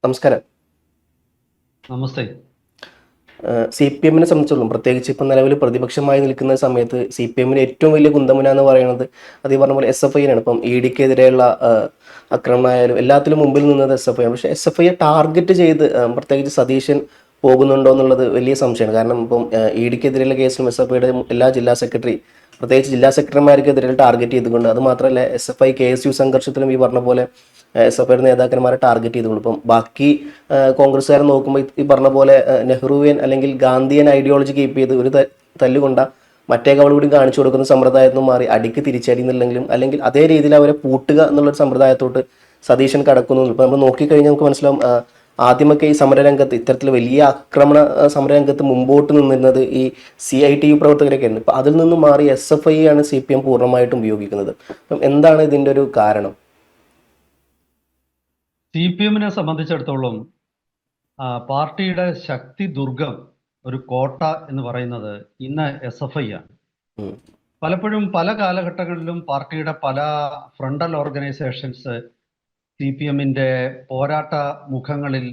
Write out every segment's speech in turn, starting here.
നമസ്കാരം. നമസ്തേ. C P എമ്മിനെ സംബന്ധിച്ചിടത്തോളം പ്രത്യേകിച്ച് ഇപ്പം നിലവിൽ പ്രതിപക്ഷമായി നിൽക്കുന്ന സമയത്ത് സി പി എമ്മിന് ഏറ്റവും വലിയ കുന്തമുന എന്ന് പറയുന്നത് അത് ഈ പറഞ്ഞ പോലെ എസ് എഫ് ഐനാണ്. ഇപ്പം ഇ ഡിക്കെതിരെയുള്ള ആക്രമണമായാലും എല്ലാത്തിലും മുമ്പിൽ നിന്നത് എസ് എഫ് ഐ ആണ്. പക്ഷേ എസ് എഫ് ഐയെ ടാർഗറ്റ് ചെയ്ത് പ്രത്യേകിച്ച് സതീശൻ പോകുന്നുണ്ടോ എന്നുള്ളത് വലിയ സംശയമാണ്. കാരണം ഇപ്പം ഇ ഡിക്കെതിരെയുള്ള കേസിലും എസ് എഫ് ഐയുടെ എല്ലാ ജില്ലാ സെക്രട്ടറി പ്രത്യേകിച്ച് ജില്ലാ സെക്രട്ടറിമാർക്കെതിരെ ടാർഗറ്റ് ചെയ്തുകൊണ്ട്, അത് മാത്രമല്ല S F I K S U സംഘർഷത്തിലും ഈ പറഞ്ഞ പോലെ എസ് എഫ് ഐയുടെ നേതാക്കന്മാരെ ടാർഗറ്റ് ചെയ്തുകൊണ്ട്, ഇപ്പം ബാക്കി കോൺഗ്രസ്സുകാരെ നോക്കുമ്പോൾ ഈ പറഞ്ഞ പോലെ നെഹ്റുവിയൻ അല്ലെങ്കിൽ ഗാന്ധിയൻ ഐഡിയോളജി കീപ്പ് ചെയ്ത് ഒരു തല്ലുകൊണ്ട മറ്റേ കവൾ കൂടി കാണിച്ചു കൊടുക്കുന്ന സമ്പ്രദായത്തിൽ നിന്ന് മാറി അടിക്ക് തിരിച്ചടിയുന്നില്ലെങ്കിലും അല്ലെങ്കിൽ അതേ രീതിയിൽ അവരെ പൂട്ടുക എന്നുള്ളൊരു സമ്പ്രദായത്തോട്ട് സതീശൻ കടക്കുന്നു. ഇപ്പം നമ്മൾ നോക്കിക്കഴിഞ്ഞാൽ നമുക്ക് മനസ്സിലാവും, ആദ്യമൊക്കെ ഈ സമരരംഗത്ത് ഇത്തരത്തിൽ വലിയ ആക്രമണ സമരരംഗത്ത് മുമ്പോട്ട് നിന്നിരുന്നത് ഈ CITU പ്രവർത്തകരൊക്കെയായിരുന്നു. ഇപ്പം അതിൽ നിന്നും മാറി SFI ആണ് CPM പൂർണ്ണമായിട്ടും ഉപയോഗിക്കുന്നത്. അപ്പം എന്താണ് ഇതിൻ്റെ ഒരു കാരണം? CPM-നെ സംബന്ധിച്ചിടത്തോളം പാർട്ടിയുടെ ശക്തി ദുർഗം, ഒരു കോട്ട എന്ന് പറയുന്നത് ഇന്ന് SFI ആണ്. പലപ്പോഴും പല കാലഘട്ടങ്ങളിലും പാർട്ടിയുടെ പല ഫ്രണ്ടൽ ഓർഗനൈസേഷൻസ് CPM-ന്റെ പോരാട്ട മുഖങ്ങളിൽ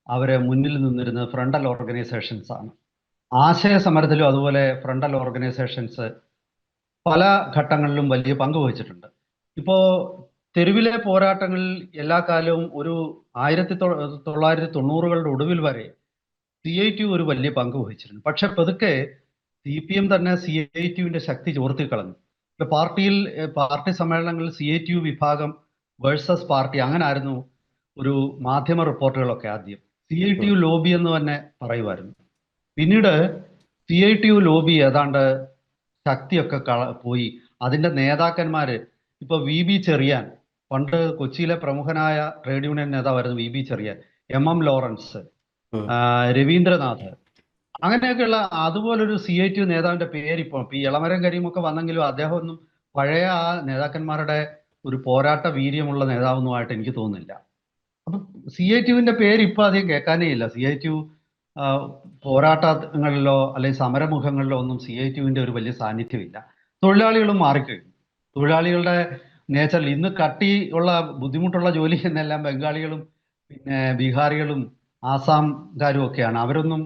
അവരെ മുന്നിൽ നിന്നിരുന്ന ഫ്രണ്ടൽ ഓർഗനൈസേഷൻസ് ആണ്. ആശയ സമരത്തിലും അതുപോലെ ഫ്രണ്ടൽ ഓർഗനൈസേഷൻസ് പല ഘട്ടങ്ങളിലും വലിയ പങ്ക് വഹിച്ചിട്ടുണ്ട്. ഇപ്പോൾ തെരുവിലെ പോരാട്ടങ്ങളിൽ എല്ലാ കാലവും ഒരു 1990-കളുടെ ഒടുവിൽ വരെ CITU ഒരു വലിയ പങ്ക് വഹിച്ചിരുന്നു. പക്ഷെ പതുക്കെ CPM തന്നെ CITU-വിന്റെ ശക്തി ചോർത്തിക്കളഞ്ഞു. പാർട്ടി സമ്മേളനങ്ങളിൽ CITU വിഭാഗം വേഴ്സസ് പാർട്ടി, അങ്ങനെ ആയിരുന്നു ഒരു മാധ്യമ റിപ്പോർട്ടുകളൊക്കെ ആദ്യം. CITU ലോബി എന്ന് തന്നെ പറയുമായിരുന്നു. പിന്നീട് CITU ലോബി ഏതാണ്ട് ശക്തിയൊക്കെ പോയി. അതിന്റെ നേതാക്കന്മാര് ഇപ്പൊ VB ചെറിയാൻ, പണ്ട് കൊച്ചിയിലെ പ്രമുഖനായ ട്രേഡ് യൂണിയൻ നേതാവായിരുന്നു VB Cherian, MM Lawrence, Ravindranath, അങ്ങനെയൊക്കെയുള്ള അതുപോലൊരു CITU നേതാവിന്റെ പേര് ഇപ്പോൾ ഈ ഇളമരം കരീമൊക്കെ വന്നെങ്കിലും അദ്ദേഹം ഒന്നും പഴയ ആ നേതാക്കന്മാരുടെ ഒരു പോരാട്ട വീര്യമുള്ള നേതാവൊന്നുമായിട്ട് എനിക്ക് തോന്നുന്നില്ല. അപ്പൊ CITU-വിന്റെ പേര് ഇപ്പൊ അധികം കേൾക്കാനേ ഇല്ല. CITU പോരാട്ടങ്ങളിലോ അല്ലെങ്കിൽ സമരമുഖങ്ങളിലോ ഒന്നും CITU-വിന്റെ ഒരു വലിയ സാന്നിധ്യമില്ല. തൊഴിലാളികളും മാറിക്കഴിഞ്ഞു. തൊഴിലാളികളുടെ നേച്ചറിൽ ഇന്ന് കട്ടിയുള്ള ബുദ്ധിമുട്ടുള്ള ജോലി എന്നെല്ലാം ബംഗാളികളും പിന്നെ ബീഹാറികളും ആസാംകാരും ഒക്കെയാണ്. അവരൊന്നും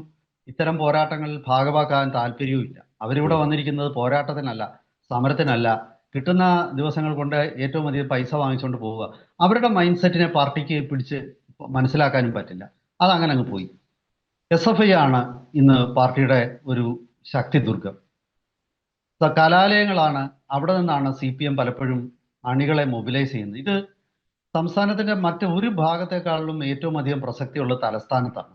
ഇത്തരം പോരാട്ടങ്ങളിൽ ഭാഗമാക്കാൻ താല്പര്യവുമില്ല. അവരിവിടെ വന്നിരിക്കുന്നത് പോരാട്ടത്തിനല്ല, സമരത്തിനല്ല, കിട്ടുന്ന ദിവസങ്ങൾ കൊണ്ട് ഏറ്റവും അധികം പൈസ വാങ്ങിച്ചുകൊണ്ട് പോവുക. അവരുടെ മൈൻഡ് സെറ്റിനെ പാർട്ടിക്ക് പിടിച്ച് മനസ്സിലാക്കാനും പറ്റില്ല. അതങ്ങനെ അങ്ങ് പോയി. SFI ആണ് ഇന്ന് പാർട്ടിയുടെ ഒരു ശക്തി ദുർഗം. കലാലയങ്ങളാണ്, അവിടെ നിന്നാണ് CPM പലപ്പോഴും അണികളെ മൊബിലൈസ് ചെയ്യുന്നത്. ഇത് സംസ്ഥാനത്തിന്റെ മറ്റൊരു ഭാഗത്തെക്കാളിലും ഏറ്റവും അധികം പ്രസക്തിയുള്ളത് തലസ്ഥാനത്താണ്.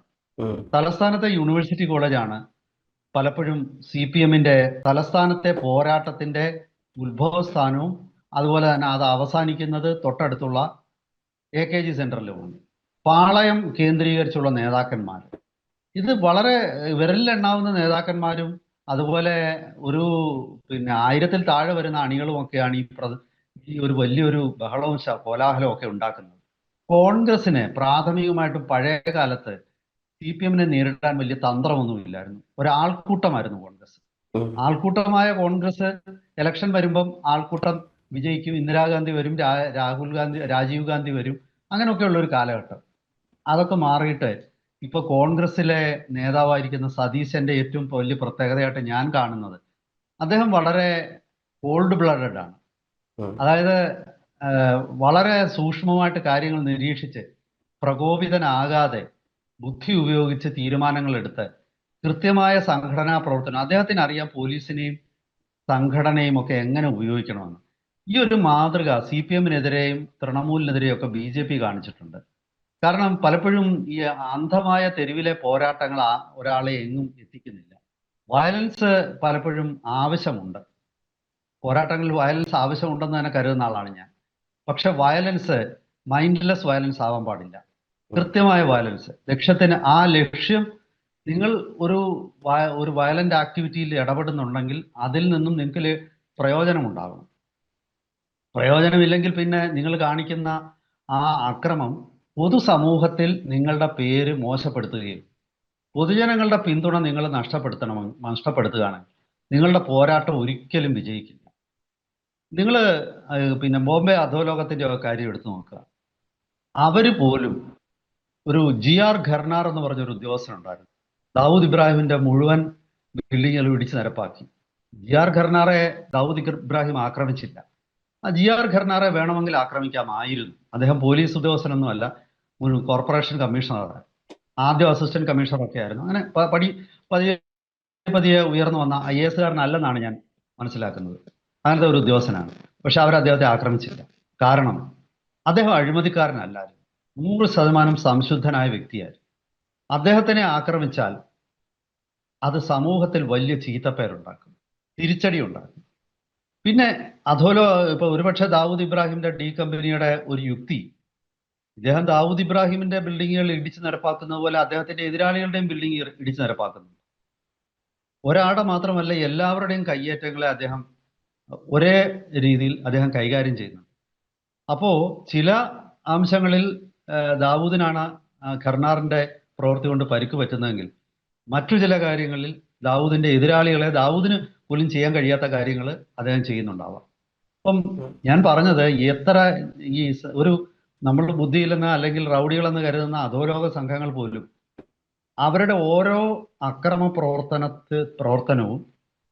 തലസ്ഥാനത്തെ യൂണിവേഴ്സിറ്റി കോളേജാണ് പലപ്പോഴും CPM-ന്റെ തലസ്ഥാനത്തെ പോരാട്ടത്തിന്റെ ഉത്ഭവസ്ഥാനവും അതുപോലെ തന്നെ അത് അവസാനിക്കുന്നത് തൊട്ടടുത്തുള്ള AKG സെന്ററിലുമാണ്. പാളയം കേന്ദ്രീകരിച്ചുള്ള നേതാക്കന്മാർ, ഇത് വളരെ വിരലിലെണ്ണാവുന്ന നേതാക്കന്മാരും അതുപോലെ ഒരു 1000-ൽ താഴെ വരുന്ന അണികളും ഒക്കെയാണ് ഈ ഒരു വലിയൊരു ബഹളവും കോലാഹലവും ഒക്കെ ഉണ്ടാക്കുന്നത്. കോൺഗ്രസിന് പ്രാഥമികമായിട്ടും പഴയ കാലത്ത് CPM-നെ നേരിടാൻ വലിയ തന്ത്രമൊന്നുമില്ലായിരുന്നു. ഒരാൾക്കൂട്ടമായിരുന്നു കോൺഗ്രസ്. ആൾക്കൂട്ടമായ കോൺഗ്രസ് ഇലക്ഷൻ വരുമ്പം ആൾക്കൂട്ടം വിജയിക്കും. ഇന്ദിരാഗാന്ധി വരും, രാജീവ് ഗാന്ധി വരും, അങ്ങനെയൊക്കെയുള്ള ഒരു കാലഘട്ടം. അതൊക്കെ മാറിയിട്ട് ഇപ്പൊ കോൺഗ്രസിലെ നേതാവായിരിക്കുന്ന സതീശന്റെ ഏറ്റവും വലിയ പ്രത്യേകതയായിട്ട് ഞാൻ കാണുന്നത്, അദ്ദേഹം വളരെ കോൾഡ് ബ്ലഡഡ് ആണ്. അതായത് വളരെ സൂക്ഷ്മമായിട്ട് കാര്യങ്ങൾ നിരീക്ഷിച്ച് പ്രകോപിതനാകാതെ ബുദ്ധി ഉപയോഗിച്ച് തീരുമാനങ്ങൾ എടുത്ത് കൃത്യമായ സംഘടനാ പ്രവർത്തനം, അദ്ദേഹത്തിന് അറിയാം പോലീസിനെയും സംഘടനയും ഒക്കെ എങ്ങനെ ഉപയോഗിക്കണമെന്ന്. ഈ ഒരു മാതൃക CPM-നെതിരെയും തൃണമൂലിനെതിരെയും ഒക്കെ BJP കാണിച്ചിട്ടുണ്ട്. കാരണം പലപ്പോഴും ഈ അന്ധമായ തെരുവിലെ പോരാട്ടങ്ങൾ ഒരാളെ എങ്ങും എത്തിക്കുന്നില്ല. വയലൻസ് പലപ്പോഴും ആവശ്യമുണ്ട്, പോരാട്ടങ്ങളിൽ വയലൻസ് ആവശ്യമുണ്ടെന്ന് തന്നെ കരുതുന്ന ആളാണ് ഞാൻ. പക്ഷെ വയലൻസ് മൈൻഡ്ലെസ് വയലൻസ് ആവാൻ പാടില്ല. കൃത്യമായ വയലൻസ്, ലക്ഷ്യത്തിന്, ആ ലക്ഷ്യം, നിങ്ങൾ ഒരു വയലന്റ് ആക്ടിവിറ്റിയിൽ ഇടപെടുന്നുണ്ടെങ്കിൽ അതിൽ നിന്നും നിങ്ങൾക്ക് പ്രയോജനം ഉണ്ടാകണം. പ്രയോജനമില്ലെങ്കിൽ പിന്നെ നിങ്ങൾ കാണിക്കുന്ന ആ അക്രമം പൊതുസമൂഹത്തിൽ നിങ്ങളുടെ പേര് മോശപ്പെടുത്തുകയും പൊതുജനങ്ങളുടെ പിന്തുണ നിങ്ങൾ നഷ്ടപ്പെടുത്തുകയാണെങ്കിൽ നിങ്ങളുടെ പോരാട്ടം ഒരിക്കലും വിജയിക്കില്ല. നിങ്ങൾ ബോംബെ അധോലോകത്തിന്റെ കാര്യം എടുത്തു നോക്കുക. അവര് പോലും ഒരു GR ഖർനാർ എന്ന് പറഞ്ഞൊരു ഉദ്യോഗസ്ഥനുണ്ടായിരുന്നു. ദാവൂദ് ഇബ്രാഹിമിന്റെ മുഴുവൻ ബിൽഡിങ്ങുകളും ഇടിച്ചു നിരപ്പാക്കി. GR ഖർനാറെ ദാവൂദ് ഇബ്രാഹിം ആക്രമിച്ചില്ല. ആ GR ഖർനാറെ വേണമെങ്കിൽ ആക്രമിക്കാമായിരുന്നു. അദ്ദേഹം പോലീസ് ഉദ്യോഗസ്ഥനൊന്നുമല്ല, ഒരു കോർപ്പറേഷൻ കമ്മീഷണറാണ്. ആദ്യം അസിസ്റ്റന്റ് കമ്മീഷണറൊക്കെ ആയിരുന്നു. അങ്ങനെ പതിയെ പതിയെ ഉയർന്നു വന്ന IAS കാരനല്ലെന്നാണ് ഞാൻ മനസ്സിലാക്കുന്നത്. അങ്ങനത്തെ ഒരു ഉദ്യോഗസ്ഥനാണ്. പക്ഷെ അവർ അദ്ദേഹത്തെ ആക്രമിച്ചില്ല. കാരണം അദ്ദേഹം അഴിമതിക്കാരനല്ലായിരുന്നു. 100% സംശുദ്ധനായ വ്യക്തിയായിരുന്നു. അദ്ദേഹത്തിനെ ആക്രമിച്ചാൽ അത് സമൂഹത്തിൽ വലിയ ചീത്തപ്പേരുണ്ടാക്കും, തിരിച്ചടി ഉണ്ടാക്കും. പിന്നെ ഇപ്പൊ ഒരുപക്ഷെ ദാവൂദ് ഇബ്രാഹിമിന്റെ ഡി കമ്പനിയുടെ ഒരു യുക്തി, ഇദ്ദേഹം ദാവൂദ് ഇബ്രാഹിമിന്റെ ബിൽഡിങ്ങുകൾ ഇടിച്ചു നിരപ്പാക്കുന്നത് പോലെ അദ്ദേഹത്തിന്റെ എതിരാളികളുടെയും ബിൽഡിംഗ് ഇടിച്ചു നിരപ്പാക്കുന്നു. ഒരാളുടെ മാത്രമല്ല, എല്ലാവരുടെയും കയ്യേറ്റങ്ങളെ അദ്ദേഹം ഒരേ രീതിയിൽ അദ്ദേഹം കൈകാര്യം ചെയ്യുന്നു. അപ്പോ ചില അംശങ്ങളിൽ ദാവൂദിനാണ് ഖർനാറിന്റെ പ്രവൃത്തി കൊണ്ട് പരിക്ക് പറ്റുന്നതെങ്കിൽ, മറ്റു ചില കാര്യങ്ങളിൽ ദാവൂദിന്റെ എതിരാളികളെ ദാവൂദിന് പോലും ചെയ്യാൻ കഴിയാത്ത കാര്യങ്ങൾ അദ്ദേഹം ചെയ്യുന്നുണ്ടാവാം. അപ്പം ഞാൻ പറഞ്ഞത്, എത്ര ഈ ഒരു നമ്മളുടെ ബുദ്ധിയിലെന്ന് അല്ലെങ്കിൽ റൗഡികളെന്ന് കരുതുന്ന അധോലോക സംഘങ്ങൾ പോലും അവരുടെ ഓരോ അക്രമ പ്രവർത്തനവും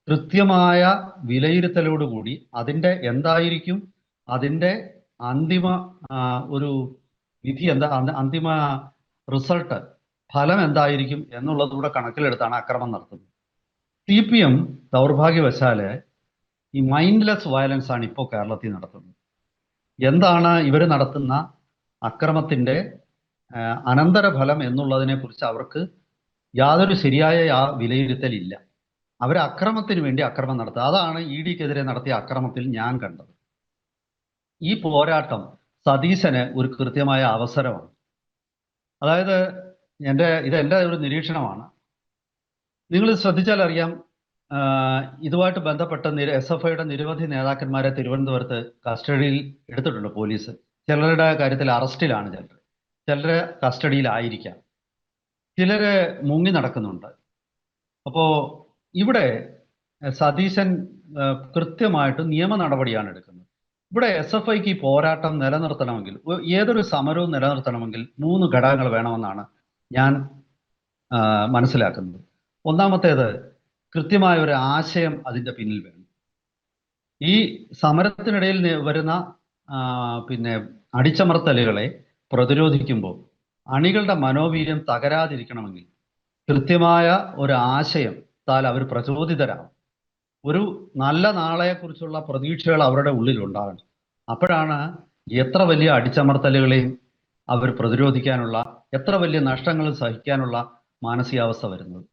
കൃത്യമായ വിലയിരുത്തലോടുകൂടി അതിൻ്റെ എന്തായിരിക്കും, അതിൻ്റെ അന്തിമ ഒരു വിധി അന്തിമ റിസൾട്ട്, ഫലം എന്തായിരിക്കും എന്നുള്ളതുകൂടെ കണക്കിലെടുത്താണ് അക്രമം നടത്തുന്നത്. CPM ദൗർഭാഗ്യവശാല് ഈ മൈൻഡ്ലെസ് വയലൻസ് ആണ് ഇപ്പോൾ കേരളത്തിൽ നടത്തുന്നത്. എന്താണ് ഇവർ നടത്തുന്ന അക്രമത്തിന്റെ അനന്തരഫലം എന്നുള്ളതിനെ കുറിച്ച് അവർക്ക് യാതൊരു ശരിയായ വിലയിരുത്തലില്ല. അവർ അക്രമത്തിന് വേണ്ടി അക്രമം നടത്തുക. അതാണ് EDക്കെതിരെ നടത്തിയ അക്രമത്തിൽ ഞാൻ കണ്ടത്. ഈ പോരാട്ടം സതീശന് ഒരു കൃത്യമായ അവസരമാണ്. അതായത് ഇതെൻ്റെ ഒരു നിരീക്ഷണമാണ്. നിങ്ങൾ ശ്രദ്ധിച്ചാൽ അറിയാം, ഇതുമായിട്ട് ബന്ധപ്പെട്ട SFIയുടെ നിരവധി നേതാക്കന്മാരെ തിരുവനന്തപുരത്ത് കസ്റ്റഡിയിൽ എടുത്തിട്ടുണ്ട് പോലീസ്. ചിലരുടെ കാര്യത്തിൽ അറസ്റ്റിലാണ്, ചിലര് കസ്റ്റഡിയിലായിരിക്കാം, ചിലര് മുങ്ങി നടക്കുന്നുണ്ട്. അപ്പോ ഇവിടെ സതീശൻ കൃത്യമായിട്ട് നിയമ നടപടിയാണ് എടുക്കുന്നത്. ഇവിടെ SFIക്ക് ഈ പോരാട്ടം നിലനിർത്തണമെങ്കിൽ, ഏതൊരു സമരവും നിലനിർത്തണമെങ്കിൽ 3 ഘടകങ്ങൾ വേണമെന്നാണ് ഞാൻ മനസ്സിലാക്കുന്നത്. ഒന്നാമത്തേത്, കൃത്യമായ ഒരു ആശയം അതിൻ്റെ പിന്നിൽ വേണം. ഈ സമരത്തിനിടയിൽ വരുന്ന അടിച്ചമർത്തലുകളെ പ്രതിരോധിക്കുമ്പോൾ അണികളുടെ മനോവീര്യം തകരാതിരിക്കണമെങ്കിൽ കൃത്യമായ ഒരു ആശയം താൽ അവർ പ്രചോദിതരാകും. ഒരു നല്ല നാളെക്കുറിച്ചുള്ള പ്രതീക്ഷകൾ അവരുടെ ഉള്ളിൽ ഉണ്ടാകണം. അപ്പോഴാണ് എത്ര വലിയ അടിച്ചമർത്തലുകളെയും അവർ പ്രതിരോധിക്കാനുള്ള, എത്ര വലിയ നഷ്ടങ്ങളും സഹിക്കാനുള്ള മാനസികാവസ്ഥ വരുന്നത്.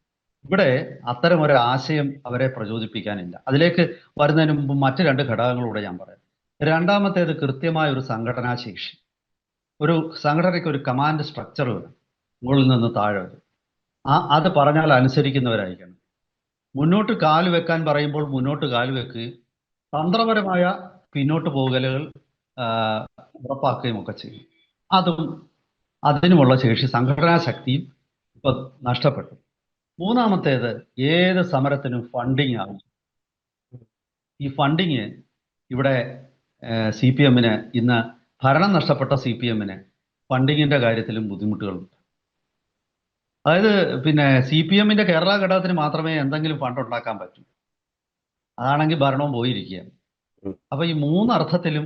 ഇവിടെ അത്തരം ഒരു ആശയം അവരെ പ്രചോദിപ്പിക്കാനില്ല. അതിലേക്ക് വരുന്നതിന് മുമ്പ് മറ്റ് 2 ഘടകങ്ങളൂടെ ഞാൻ പറയാം. രണ്ടാമത്തേത്, കൃത്യമായ ഒരു സംഘടനാ ശേഷി. ഒരു സംഘടനയ്ക്ക് ഒരു കമാൻഡ് സ്ട്രക്ചർ വേണം, മുകളിൽ നിന്ന് താഴെ വരെ. അത് പറഞ്ഞാൽ അനുസരിക്കുന്നവരായിരിക്കണം. മുന്നോട്ട് കാല് വെക്കാൻ പറയുമ്പോൾ മുന്നോട്ട് കാല് വെക്കുകയും തന്ത്രപരമായ പിന്നോട്ട് പോകലുകൾ ഉറപ്പാക്കുകയും ഒക്കെ ചെയ്യും. അതിനുമുള്ള ശേഷി, സംഘടനാ ശക്തിയും ഇപ്പൊ നഷ്ടപ്പെട്ടു. മൂന്നാമത്തേത്, ഏത് സമരത്തിനും ഫണ്ടിങ് ആവശ്യം. ഈ ഫണ്ടിങ് ഇവിടെ CPMന് ഇന്ന് ഭരണം നഷ്ടപ്പെട്ട CPMന് ഫണ്ടിങ്ങിന്റെ കാര്യത്തിലും ബുദ്ധിമുട്ടുകളുണ്ട്. അതായത് CPMന്റെ കേരള ഘടകത്തിന് മാത്രമേ എന്തെങ്കിലും ഫണ്ട് ഉണ്ടാക്കാൻ പറ്റൂ. അതാണെങ്കിൽ ഭരണവും പോയിരിക്കുകയാണ്. അപ്പൊ ഈ 3 അർത്ഥത്തിലും,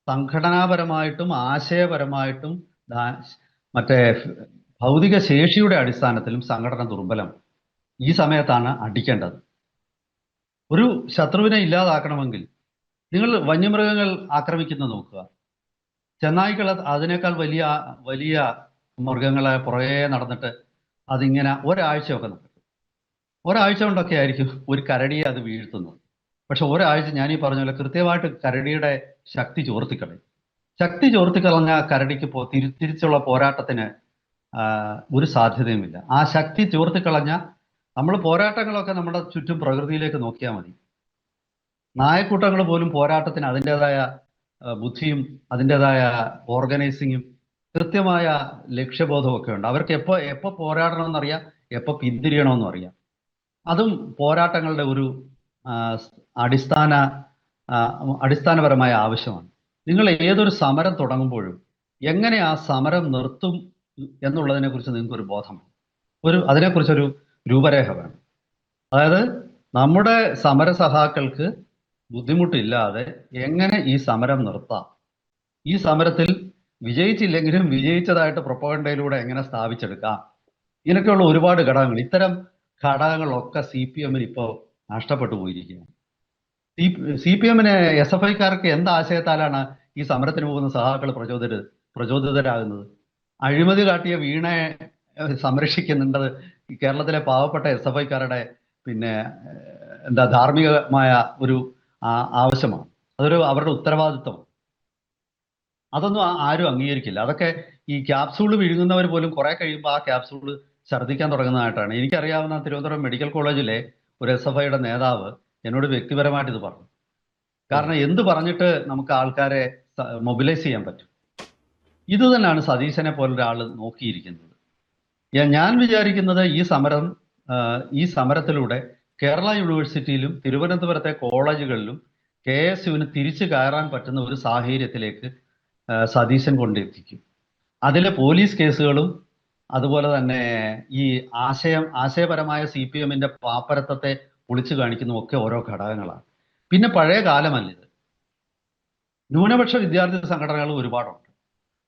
സംഘടനാപരമായിട്ടും ആശയപരമായിട്ടും മറ്റേ ഭൗതിക ശേഷിയുടെ അടിസ്ഥാനത്തിലും സംഘടന ദുർബലം. ഈ സമയത്താണ് അടിക്കേണ്ടത്. ഒരു ശത്രുവിനെ ഇല്ലാതാക്കണമെങ്കിൽ നിങ്ങൾ വന്യമൃഗങ്ങൾ ആക്രമിക്കുന്നത് നോക്കുക. ചെന്നായ്ക്കൾ അതിനേക്കാൾ വലിയ വലിയ മൃഗങ്ങളെ പുറകെ നടന്നിട്ട് അതിങ്ങനെ ഒരാഴ്ചയൊക്കെ നടക്കും. ഒരാഴ്ച കൊണ്ടൊക്കെ ആയിരിക്കും ഒരു കരടിയെ അത് വീഴ്ത്തുന്നത്. പക്ഷെ ഒരാഴ്ച, ഞാൻ ഈ പറഞ്ഞ പോലെ കൃത്യമായിട്ട് കരടിയുടെ ശക്തി ചോർത്തിക്കളയും. ശക്തി ചോർത്തിക്കളഞ്ഞ കരടിക്ക് തിരിച്ചുള്ള പോരാട്ടത്തിന് ഒരു സാധ്യതയുമില്ല. ആ ശക്തി ചോർത്തിക്കളഞ്ഞ നമ്മൾ പോരാട്ടങ്ങളൊക്കെ നമ്മുടെ ചുറ്റും പ്രകൃതിയിലേക്ക് നോക്കിയാൽ മതി. നായക്കൂട്ടങ്ങൾ പോലും പോരാട്ടത്തിന് അതിൻ്റെതായ അതിൻ്റെതായ ഓർഗനൈസിങ്ങും കൃത്യമായ ലക്ഷ്യബോധവും ഒക്കെ ഉണ്ട്. അവർക്ക് എപ്പോൾ പോരാടണമെന്നറിയാം, എപ്പോൾ പിന്തിരിയണമെന്നും അറിയാം. അതും പോരാട്ടങ്ങളുടെ ഒരു അടിസ്ഥാനപരമായ ആവശ്യമാണ്. നിങ്ങൾ ഏതൊരു സമരം തുടങ്ങുമ്പോഴും എങ്ങനെ ആ സമരം നിർത്തും എന്നുള്ളതിനെ കുറിച്ച് നിങ്ങൾക്ക് ഒരു ബോധം വേണം. അതിനെക്കുറിച്ചൊരു രൂപരേഖ വേണം. അതായത് നമ്മുടെ സമര സഖാക്കൾക്ക് ബുദ്ധിമുട്ടില്ലാതെ എങ്ങനെ ഈ സമരം നിർത്താം, ഈ സമരത്തിൽ വിജയിച്ചില്ലെങ്കിലും വിജയിച്ചതായിട്ട് പ്രൊപ്പഗണ്ടയിലൂടെ എങ്ങനെ സ്ഥാപിച്ചെടുക്കാം, ഇതിനൊക്കെയുള്ള ഒരുപാട് ഘടകങ്ങൾ. ഇത്തരം ഘടകങ്ങളൊക്കെ CPM-ന് ഇപ്പോൾ നഷ്ടപ്പെട്ടു പോയിരിക്കുകയാണ്. സി പി എമ്മിന് എസ് എഫ് ഐക്കാർക്ക് എന്ത് ആശയത്താലാണ് ഈ സമരത്തിന് പോകുന്ന സഹാക്കൾ പ്രചോദിതരാകുന്നത്? അഴിമതി കാട്ടിയ വീണയെ സംരക്ഷിക്കുന്നുണ്ടത് ഈ കേരളത്തിലെ പാവപ്പെട്ട എസ് എഫ് ഐക്കാരുടെ പിന്നെ ധാർമ്മികമായ ഒരു ആവശ്യമാണ്. അതൊരു അവരുടെ ഉത്തരവാദിത്വം. അതൊന്നും ആരും അംഗീകരിക്കില്ല. അതൊക്കെ ഈ ക്യാപ്സൂള് വിഴുങ്ങുന്നവർ പോലും കുറെ കഴിയുമ്പോൾ ആ ക്യാപ്സൂള് ഛർദ്ദിക്കാൻ തുടങ്ങുന്നതായിട്ടാണ്. എനിക്കറിയാവുന്ന തിരുവനന്തപുരം മെഡിക്കൽ കോളേജിലെ ഒരു SFIയുടെ നേതാവ് എന്നോട് വ്യക്തിപരമായിട്ട് ഇത് പറഞ്ഞു. കാരണം എന്ത് പറഞ്ഞിട്ട് നമുക്ക് ആൾക്കാരെ മൊബിലൈസ് ചെയ്യാൻ പറ്റും? ഇത് തന്നെയാണ് സതീശനെ പോലൊരാൾ നോക്കിയിരിക്കുന്നത്. ഞാൻ വിചാരിക്കുന്നത് ഈ സമരത്തിലൂടെ കേരള യൂണിവേഴ്സിറ്റിയിലും തിരുവനന്തപുരത്തെ കോളേജുകളിലും KSUവിന് തിരിച്ചു കയറാൻ പറ്റുന്ന ഒരു സാഹചര്യത്തിലേക്ക് സതീശൻ കൊണ്ടെത്തിക്കും. അതിലെ പോലീസ് കേസുകളും അതുപോലെ തന്നെ ഈ ആശയപരമായ CPM-ന്റെ പാപ്പരത്വത്തെ പൊളിച്ചു കാണിക്കുന്നതൊക്കെ ഓരോ ഘടകങ്ങളാണ്. പിന്നെ പഴയ കാലമല്ലിത്. ന്യൂനപക്ഷ വിദ്യാർത്ഥി സംഘടനകൾ ഒരുപാടുണ്ട്.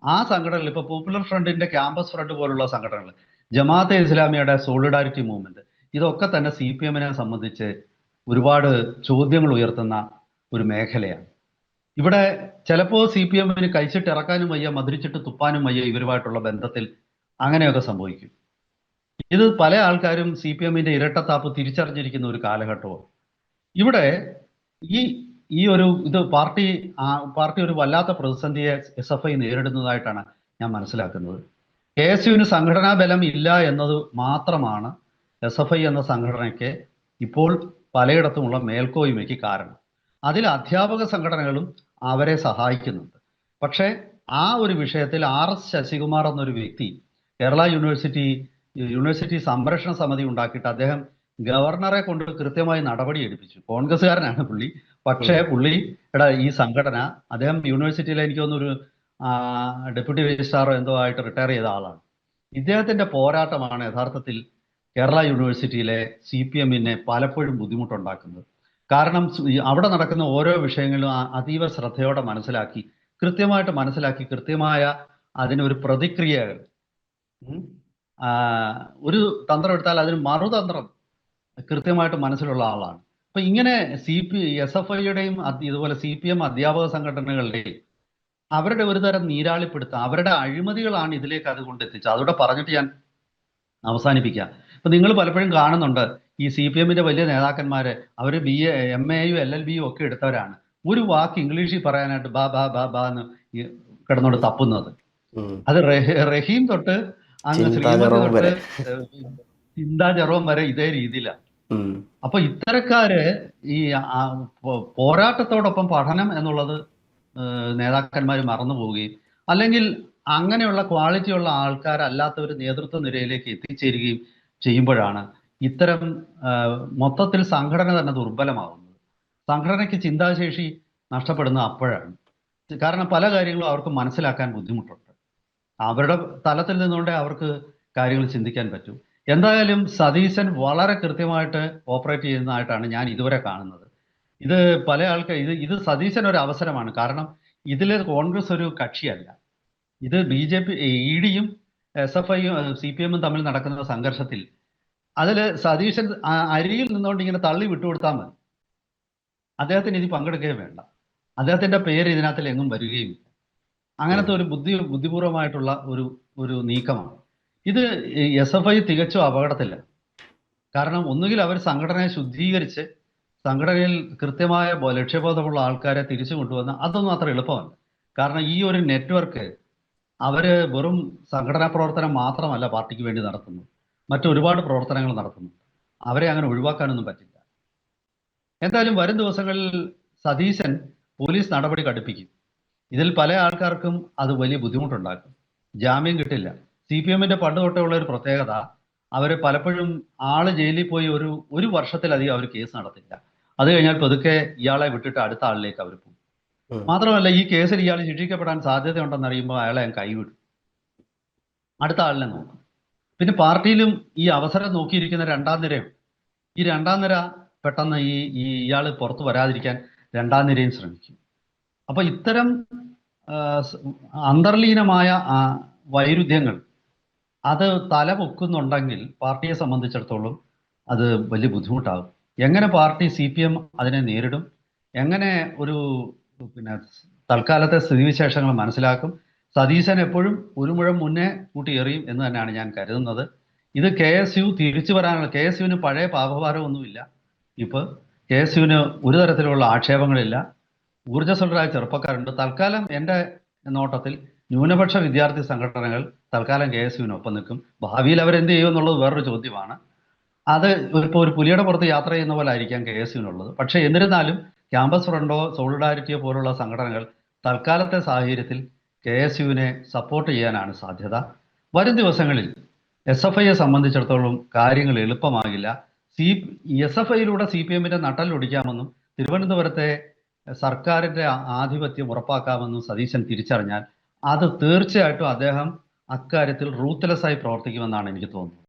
ആ സംഘടനകൾ ഇപ്പോൾ പോപ്പുലർ ഫ്രണ്ടിന്റെ ക്യാമ്പസ് ഫ്രണ്ട് പോലുള്ള സംഘടനകൾ, ജമാഅത്തെ ഇസ്ലാമിയുടെ സോളിഡാരിറ്റി മൂവ്മെന്റ്, ഇതൊക്കെ തന്നെ CPM-നെ സംബന്ധിച്ച് ഒരുപാട് ചോദ്യങ്ങൾ ഉയർത്തുന്ന ഒരു മേഖലയാണ്. ഇവിടെ ചിലപ്പോൾ CPM-ന് കഴിച്ചിട്ട് ഇറക്കാനും വയ്യ, മധുരിച്ചിട്ട് തുപ്പാനും വയ്യ ഇവരുമായിട്ടുള്ള ബന്ധത്തിൽ അങ്ങനെയൊക്കെ സംഭവിക്കും. ഇത് പല ആൾക്കാരും CPM-ന്റെ ഇരട്ടത്താപ്പ് തിരിച്ചറിഞ്ഞിരിക്കുന്ന ഒരു കാലഘട്ടവും. ഇവിടെ ഈ ഒരു പാർട്ടി ഒരു വല്ലാത്ത പ്രതിസന്ധിയെ SFI നേരിടുന്നതായിട്ടാണ് ഞാൻ മനസ്സിലാക്കുന്നത്. KSUവിന് സംഘടനാ ബലം ഇല്ല എന്നത് മാത്രമാണ് SFI എന്ന സംഘടനയ്ക്ക് ഇപ്പോൾ പലയിടത്തുമുള്ള മേൽക്കോയ്മയ്ക്ക് കാരണം. അതിൽ അധ്യാപക സംഘടനകളും അവരെ സഹായിക്കുന്നുണ്ട്. പക്ഷേ ആ ഒരു വിഷയത്തിൽ RS ശശികുമാർ എന്നൊരു വ്യക്തി കേരള യൂണിവേഴ്സിറ്റി സംരക്ഷണ സമിതി ഉണ്ടാക്കിയിട്ട് അദ്ദേഹം ഗവർണറെ കൊണ്ട് കൃത്യമായി നടപടി എടുപ്പിച്ചു. കോൺഗ്രസ്സുകാരനാണ് പുള്ളി. പക്ഷേ പുള്ളിയുടെ ഈ സംഘടന, അദ്ദേഹം യൂണിവേഴ്സിറ്റിയിലെ എനിക്ക് തോന്നുന്നൊരു ഡെപ്യൂട്ടി രജിസ്ട്രാറോ എന്തോ ആയിട്ട് റിട്ടയർ ചെയ്ത ആളാണ്. ഇദ്ദേഹത്തിന്റെ പോരാട്ടമാണ് യഥാർത്ഥത്തിൽ കേരള യൂണിവേഴ്സിറ്റിയിലെ CPM-നെ പലപ്പോഴും ബുദ്ധിമുട്ടുണ്ടാക്കുന്നത്. കാരണം അവിടെ നടക്കുന്ന ഓരോ വിഷയങ്ങളും അതീവ ശ്രദ്ധയോടെ കൃത്യമായ അതിനൊരു പ്രതിക്രിയകൾ, ഒരു തന്ത്രം എടുത്താൽ അതിന് മറുതന്ത്രം കൃത്യമായിട്ട് മനസ്സിലുള്ള ആളാണ്. അപ്പൊ ഇങ്ങനെ SFIയുടെയും ഇതുപോലെ CPM അധ്യാപക സംഘടനകളുടെയും അവരുടെ ഒരു തരം നീരാളിപ്പെടുത്താം, അവരുടെ അഴിമതികളാണ് ഇതിലേക്ക് അതുകൊണ്ട് എത്തിച്ചത്. അതോടെ പറഞ്ഞിട്ട് ഞാൻ അവസാനിപ്പിക്കാം. ഇപ്പൊ നിങ്ങൾ പലപ്പോഴും കാണുന്നുണ്ട് ഈ CPM-ന്റെ വലിയ നേതാക്കന്മാര് അവർ BA MAയും LLBയും ഒക്കെ എടുത്തവരാണ്. ഒരു വാക്ക് ഇംഗ്ലീഷിൽ പറയാനായിട്ട് ബാ എന്ന് കിടന്നോണ്ട് തപ്പുന്നത്. അത് റഹീം തൊട്ട് അങ്ങ് ശ്രീമതി തൊട്ട് ചിന്താ ജെറോം വരെ ഇതേ രീതിയിലാണ്. അപ്പൊ ഇത്തരക്കാര് ഈ പോരാട്ടത്തോടൊപ്പം പഠനം എന്നുള്ളത് നേതാക്കന്മാർ മറന്നു പോവുകയും അല്ലെങ്കിൽ അങ്ങനെയുള്ള ക്വാളിറ്റിയുള്ള ആൾക്കാരല്ലാത്തവർ നേതൃത്വ നിരയിലേക്ക് എത്തിച്ചേരുകയും ചെയ്യുമ്പോഴാണ് ഇത്തരം മൊത്തത്തിൽ സംഘടന തന്നെ ദുർബലമാവുന്നത്. സംഘടനയ്ക്ക് ചിന്താശേഷി നഷ്ടപ്പെടുന്നത് അപ്പോഴാണ്. കാരണം പല കാര്യങ്ങളും അവർക്ക് മനസ്സിലാക്കാൻ ബുദ്ധിമുട്ടുണ്ട്. അവരുടെ തലത്തിൽ നിന്നുകൊണ്ടേ അവർക്ക് കാര്യങ്ങൾ ചിന്തിക്കാൻ പറ്റൂ. എന്തായാലും സതീശൻ വളരെ കൃത്യമായിട്ട് ഓപ്പറേറ്റ് ചെയ്യുന്നതായിട്ടാണ് ഞാൻ ഇതുവരെ കാണുന്നത്. ഇത് പല ആൾക്കാർ ഇത് സതീശൻ ഒരു അവസരമാണ്. കാരണം ഇതിൽ കോൺഗ്രസ് ഒരു കക്ഷിയല്ല. ഇത് BJP EDയും SFIയും CPM-ഉം തമ്മിൽ നടക്കുന്ന സംഘർഷത്തിൽ അതിൽ സതീശൻ അരിയിൽ നിന്നുകൊണ്ട് ഇങ്ങനെ തള്ളി വിട്ടുകൊടുത്താൽ മതി. അദ്ദേഹത്തിന് ഇത് പങ്കെടുക്കുകയും വേണ്ട. അദ്ദേഹത്തിന്റെ പേര് ഇതിനകത്തിൽ എങ്ങും വരികയും ഇല്ല. അങ്ങനത്തെ ഒരു ബുദ്ധിപൂർവമായിട്ടുള്ള ഒരു നീക്കമാണ് ഇത്. SFI തികച്ചും അപകടത്തിലാണ്. കാരണം ഒന്നുകിൽ അവർ സംഘടനയെ ശുദ്ധീകരിച്ച് സംഘടനയിൽ കൃത്യമായ ലക്ഷ്യബോധമുള്ള ആൾക്കാരെ തിരിച്ചു കൊണ്ടുവന്ന അതൊന്നും അത്ര എളുപ്പമല്ല. കാരണം ഈ ഒരു നെറ്റ്വർക്ക് അവര് വെറും സംഘടനാ പ്രവർത്തനം മാത്രമല്ല പാർട്ടിക്ക് വേണ്ടി നടത്തുന്നത്, മറ്റൊരുപാട് പ്രവർത്തനങ്ങൾ നടത്തുന്നു. അവരെ അങ്ങനെ ഒഴിവാക്കാനൊന്നും പറ്റില്ല. എന്തായാലും വരും ദിവസങ്ങളിൽ സതീശൻ പോലീസ് നടപടി കടുപ്പിക്കും. ഇതിൽ പല ആൾക്കാർക്കും അത് വലിയ ബുദ്ധിമുട്ടുണ്ടാക്കും. ജാമ്യം കിട്ടില്ല. CPM-ന്റെ പണ്ട് തൊട്ടേ ഉള്ള ഒരു പ്രത്യേകത, അവർ പലപ്പോഴും ആള് ജയിലിൽ പോയി ഒരു വർഷത്തിലധികം അവർ കേസ് നടത്തില്ല. അത് കഴിഞ്ഞാൽ പതുക്കെ ഇയാളെ വിട്ടിട്ട് അടുത്ത ആളിലേക്ക് അവർ പോകും. മാത്രമല്ല ഈ കേസിൽ ഇയാൾ ശിക്ഷിക്കപ്പെടാൻ സാധ്യതയുണ്ടെന്ന് അറിയുമ്പോൾ അയാളെ ഞാൻ കൈവിടും. അടുത്ത ആളിനെ നോക്കും. പിന്നെ പാർട്ടിയിലും ഈ അവസരം നോക്കിയിരിക്കുന്ന രണ്ടാം നിരയും, ഈ രണ്ടാം നിര പെട്ടെന്ന് ഇയാൾ പുറത്തു വരാതിരിക്കാൻ രണ്ടാം നിരയും ശ്രമിക്കും. അപ്പൊ ഇത്തരം അന്തർലീനമായ വൈരുദ്ധ്യങ്ങൾ അത് തലപൊക്കുന്നുണ്ടെങ്കിൽ പാർട്ടിയെ സംബന്ധിച്ചിടത്തോളം അത് വലിയ ബുദ്ധിമുട്ടാകും. എങ്ങനെ പാർട്ടി CPM അതിനെ നേരിടും, എങ്ങനെ ഒരു പിന്നെ തൽക്കാലത്തെ സ്ഥിതിവിശേഷങ്ങൾ മനസ്സിലാക്കും. സതീശൻ എപ്പോഴും ഒരു മുഴം മുന്നേ കൂട്ടി എറിയും എന്ന് തന്നെയാണ് ഞാൻ കരുതുന്നത്. ഇത് KSU തിരിച്ചു വരാനുള്ള, KSUവിന് പഴയ പാപഭാരമൊന്നുമില്ല. ഇപ്പൊ KSUവിന് ഒരു തരത്തിലുള്ള ആക്ഷേപങ്ങളില്ല. ഊർജ്ജസ്വലരായ ചെറുപ്പക്കാരുണ്ട്. തൽക്കാലം എൻ്റെ നോട്ടത്തിൽ ന്യൂനപക്ഷ വിദ്യാർത്ഥി സംഘടനകൾ തൽക്കാലം KSUവിനൊപ്പം നിൽക്കും. ഭാവിയിൽ അവരെന്ത് ചെയ്യും എന്നുള്ളത് വേറൊരു ചോദ്യമാണ്. അത് ഇപ്പോൾ ഒരു പുലിയുടെ പുറത്ത് യാത്ര ചെയ്യുന്ന പോലെ ആയിരിക്കാം KSUവിനുള്ളത്. പക്ഷേ എന്നിരുന്നാലും ക്യാമ്പസ് ഫ്രണ്ടോ സോളിഡാരിറ്റിയോ പോലുള്ള സംഘടനകൾ തൽക്കാലത്തെ സാഹചര്യത്തിൽ KSUവിനെ സപ്പോർട്ട് ചെയ്യാനാണ് സാധ്യത. വരും ദിവസങ്ങളിൽ SFIയെ സംബന്ധിച്ചിടത്തോളം കാര്യങ്ങൾ എളുപ്പമാകില്ല. SFIയിലൂടെ CPMന്റെ നട്ടലൊടിക്കാമെന്നും തിരുവനന്തപുരത്തെ സർക്കാരിന്റെ ആധിപത്യം ഉറപ്പാക്കാമെന്നും സതീശൻ തിരിച്ചറിഞ്ഞാൽ അത് തീർച്ചയായിട്ടും അദ്ദേഹം അക്കാര്യത്തിൽ റൂത്ത്ലെസ് ആയി പ്രവർത്തിക്കുമെന്നാണ് എനിക്ക് തോന്നുന്നത്.